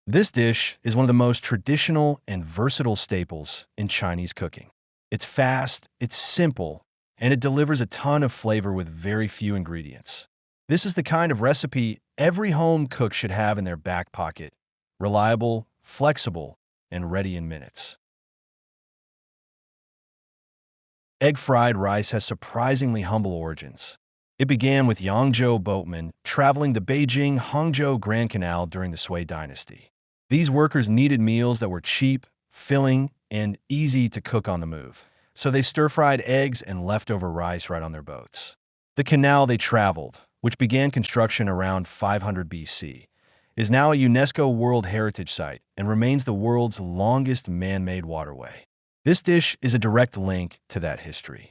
This dish is one of the most traditional and versatile staples in Chinese cooking. It's fast, it's simple, and it delivers a ton of flavor with very few ingredients. This is the kind of recipe every home cook should have in their back pocket. Reliable, flexible, and ready in minutes. Egg fried rice has surprisingly humble origins. It began with Yangzhou boatmen traveling the Beijing Hangzhou Grand Canal during the Sui dynasty. These workers needed meals that were cheap, filling, and easy to cook on the move, so they stir-fried eggs and leftover rice right on their boats. The canal they traveled, which began construction around 500 BC, is now a UNESCO World Heritage Site and remains the world's longest man-made waterway. This dish is a direct link to that history.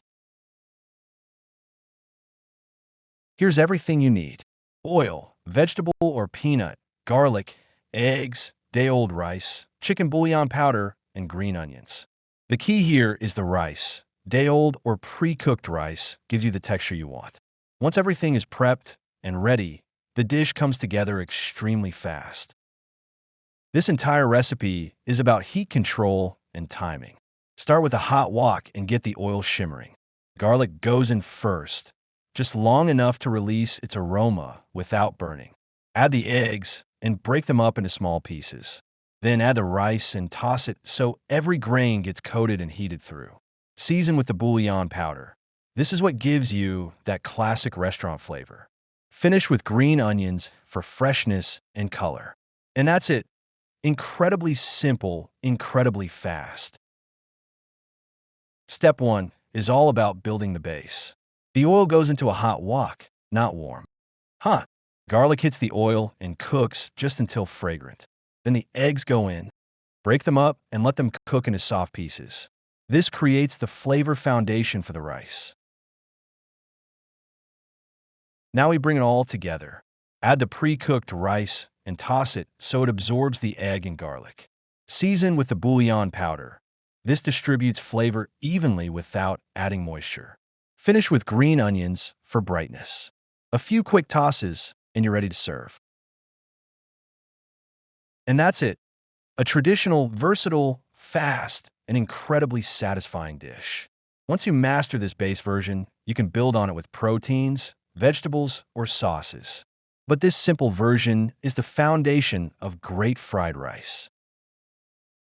Here's everything you need: oil, vegetable or peanut, garlic, eggs, day-old rice, chicken bouillon powder, and green onions. The key here is the rice. Day-old or pre-cooked rice gives you the texture you want. Once everything is prepped and ready, the dish comes together extremely fast. This entire recipe is about heat control and timing. Start with a hot wok and get the oil shimmering. Garlic goes in first, just long enough to release its aroma without burning. Add the eggs and break them up into small pieces. Then add the rice and toss it so every grain gets coated and heated through. Season with the bouillon powder. This is what gives you that classic restaurant flavor. Finish with green onions for freshness and color. And that's it. Incredibly simple, incredibly fast. Step 1 is all about building the base. The oil goes into a hot wok, not warm. Hot. Garlic hits the oil and cooks just until fragrant. Then the eggs go in. Break them up and let them cook into soft pieces. This creates the flavor foundation for the rice. Now we bring it all together. Add the pre-cooked rice and toss it so it absorbs the egg and garlic. Season with the bouillon powder. This distributes flavor evenly without adding moisture. Finish with green onions for brightness. A few quick tosses and you're ready to serve. And that's it. A traditional, versatile, fast, and incredibly satisfying dish. Once you master this base version, you can build on it with proteins, vegetables, or sauces. But this simple version is the foundation of great fried rice.